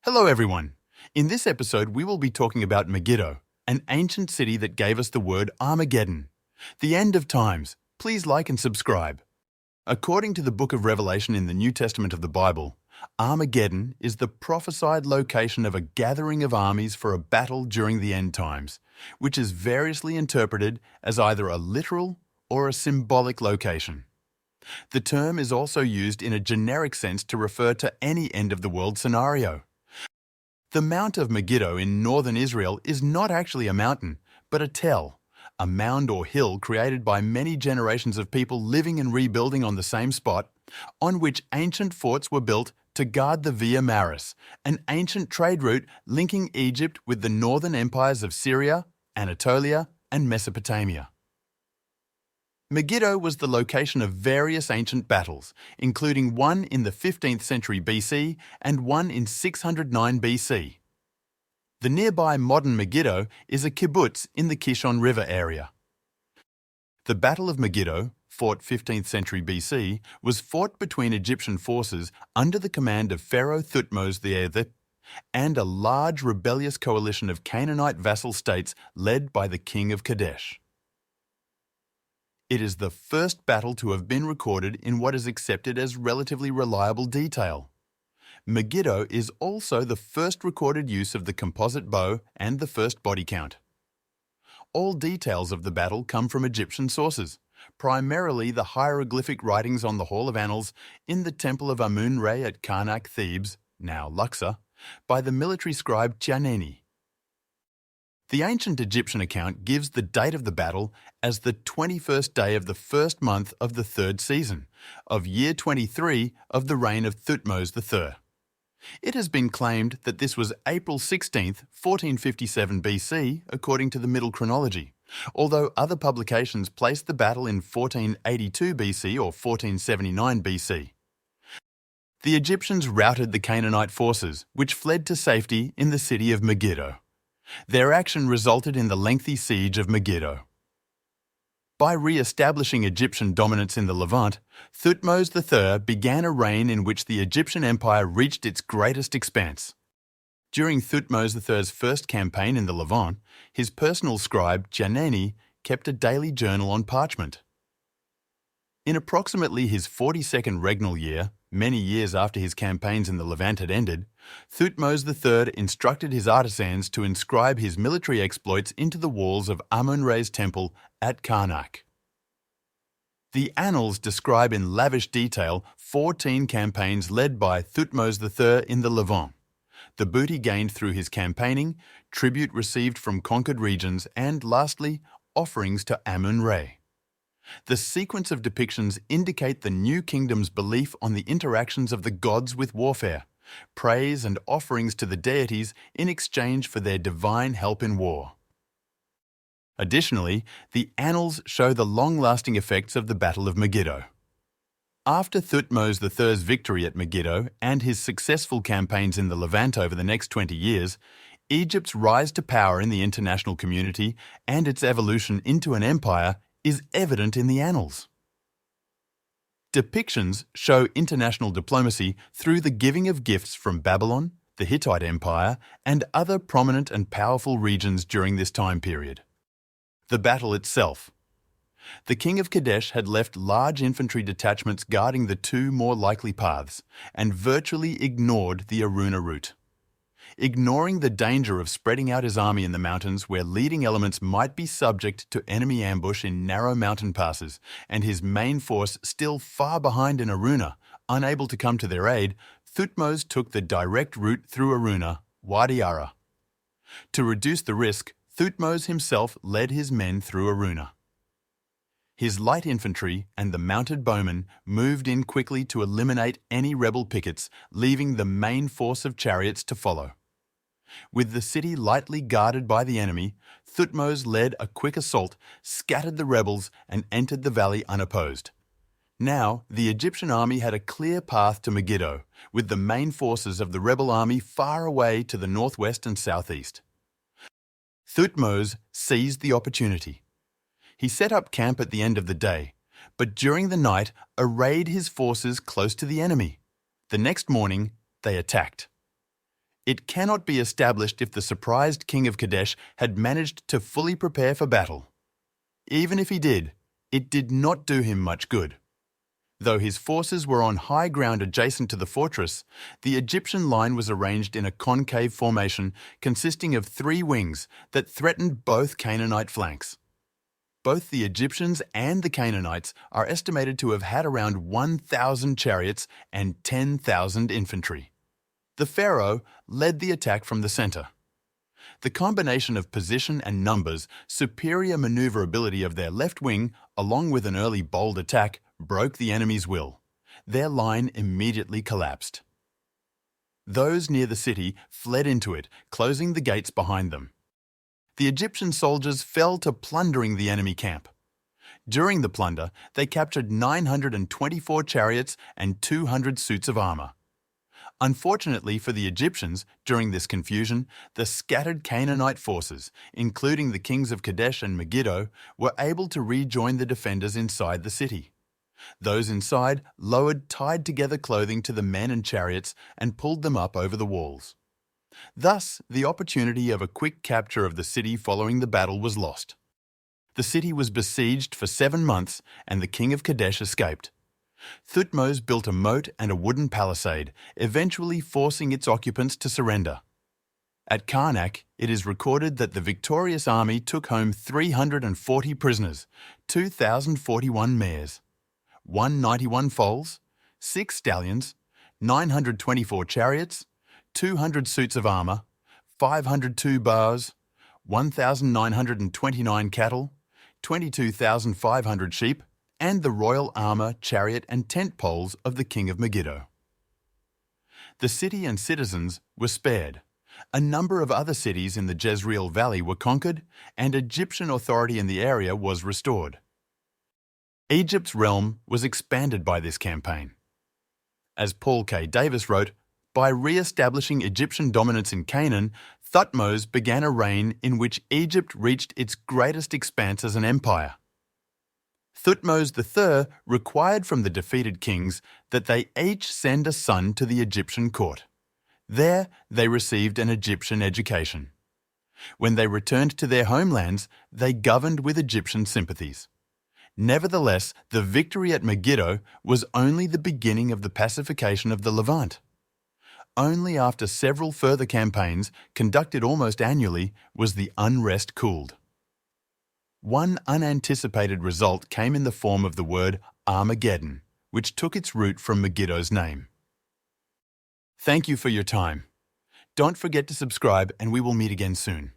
Hello everyone! In this episode we will be talking about Megiddo, an ancient city that gave us the word Armageddon, the end of times. Please like and subscribe. According to the book of Revelation in the New Testament of the Bible, Armageddon is the prophesied location of a gathering of armies for a battle during the end times, which is variously interpreted as either a literal or a symbolic location. The term is also used in a generic sense to refer to any end-of-the-world scenario. The Mount of Megiddo in northern Israel is not actually a mountain, but a tell, a mound or hill created by many generations of people living and rebuilding on the same spot, on which ancient forts were built to guard the Via Maris, an ancient trade route linking Egypt with the northern empires of Syria, Anatolia, and Mesopotamia. Megiddo was the location of various ancient battles, including one in the 15th century BC and one in 609 BC. The nearby modern Megiddo is a kibbutz in the Kishon River area. The Battle of Megiddo, fought 15th century BC, was fought between Egyptian forces under the command of Pharaoh Thutmose the and a large rebellious coalition of Canaanite vassal states led by the king of Kadesh. It is the first battle to have been recorded in what is accepted as relatively reliable detail. Megiddo is also the first recorded use of the composite bow and the first body count. All details of the battle come from Egyptian sources, primarily the hieroglyphic writings on the Hall of Annals in the Temple of Amun-Re at Karnak, Thebes, now Luxor, by the military scribe Chaneni. The ancient Egyptian account gives the date of the battle as the 21st day of the first month of the third season, of year 23 of the reign of Thutmose III. It has been claimed that this was April 16, 1457 BC, according to the Middle Chronology, although other publications place the battle in 1482 BC or 1479 BC. The Egyptians routed the Canaanite forces, which fled to safety in the city of Megiddo. Their action resulted in the lengthy siege of Megiddo. By re-establishing Egyptian dominance in the Levant, Thutmose III began a reign in which the Egyptian empire reached its greatest expanse. During Thutmose III's first campaign in the Levant, his personal scribe, Chaneni, kept a daily journal on parchment. In approximately his 42nd regnal year, many years after his campaigns in the Levant had ended, Thutmose III instructed his artisans to inscribe his military exploits into the walls of Amun-Re's temple at Karnak. The annals describe in lavish detail 14 campaigns led by Thutmose III in the Levant, the booty gained through his campaigning, tribute received from conquered regions, and lastly, offerings to Amun-Re. The sequence of depictions indicate the new kingdom's belief on the interactions of the gods with warfare, praise and offerings to the deities in exchange for their divine help in war. Additionally, the annals show the long-lasting effects of the Battle of Megiddo. After Thutmose III's victory at Megiddo and his successful campaigns in the Levant over the next 20 years, Egypt's rise to power in the international community and its evolution into an empire is evident in the annals. Depictions show international diplomacy through the giving of gifts from Babylon, the Hittite Empire, and other prominent and powerful regions during this time period. The battle itself. The king of Kadesh had left large infantry detachments guarding the two more likely paths and virtually ignored the Aruna route. Ignoring the danger of spreading out his army in the mountains where leading elements might be subject to enemy ambush in narrow mountain passes, and his main force still far behind in Aruna, unable to come to their aid, Thutmose took the direct route through Aruna, Wadi Ara. To reduce the risk, Thutmose himself led his men through Aruna. His light infantry and the mounted bowmen moved in quickly to eliminate any rebel pickets, leaving the main force of chariots to follow. With the city lightly guarded by the enemy, Thutmose led a quick assault, scattered the rebels, and entered the valley unopposed. Now, the Egyptian army had a clear path to Megiddo, with the main forces of the rebel army far away to the northwest and southeast. Thutmose seized the opportunity. He set up camp at the end of the day, but during the night arrayed his forces close to the enemy. The next morning, they attacked. It cannot be established if the surprised king of Kadesh had managed to fully prepare for battle. Even if he did, it did not do him much good. Though his forces were on high ground adjacent to the fortress, the Egyptian line was arranged in a concave formation consisting of 3 wings that threatened both Canaanite flanks. Both the Egyptians and the Canaanites are estimated to have had around 1,000 chariots and 10,000 infantry. The Pharaoh led the attack from the center. The combination of position and numbers, superior maneuverability of their left wing, along with an early bold attack, broke the enemy's will. Their line immediately collapsed. Those near the city fled into it, closing the gates behind them. The Egyptian soldiers fell to plundering the enemy camp. During the plunder, they captured 924 chariots and 200 suits of armor. Unfortunately for the Egyptians, during this confusion, the scattered Canaanite forces, including the kings of Kadesh and Megiddo, were able to rejoin the defenders inside the city. Those inside lowered tied-together clothing to the men and chariots and pulled them up over the walls. Thus, the opportunity of a quick capture of the city following the battle was lost. The city was besieged for 7 months, and the king of Kadesh escaped. Thutmose built a moat and a wooden palisade, eventually forcing its occupants to surrender. At Karnak, it is recorded that the victorious army took home 340 prisoners, 2,041 mares, 191 foals, 6 stallions, 924 chariots, 200 suits of armor, 502 bows, 1,929 cattle, 22,500 sheep, and the royal armor, chariot, and tent poles of the king of Megiddo. The city and citizens were spared. A number of other cities in the Jezreel Valley were conquered, and Egyptian authority in the area was restored. Egypt's realm was expanded by this campaign. As Paul K. Davis wrote, by re-establishing Egyptian dominance in Canaan, Thutmose began a reign in which Egypt reached its greatest expanse as an empire. Thutmose III required from the defeated kings that they each send a son to the Egyptian court. There, they received an Egyptian education. When they returned to their homelands, they governed with Egyptian sympathies. Nevertheless, the victory at Megiddo was only the beginning of the pacification of the Levant. Only after several further campaigns, conducted almost annually, was the unrest cooled. One unanticipated result came in the form of the word Armageddon, which took its root from Megiddo's name. Thank you for your time. Don't forget to subscribe, and we will meet again soon.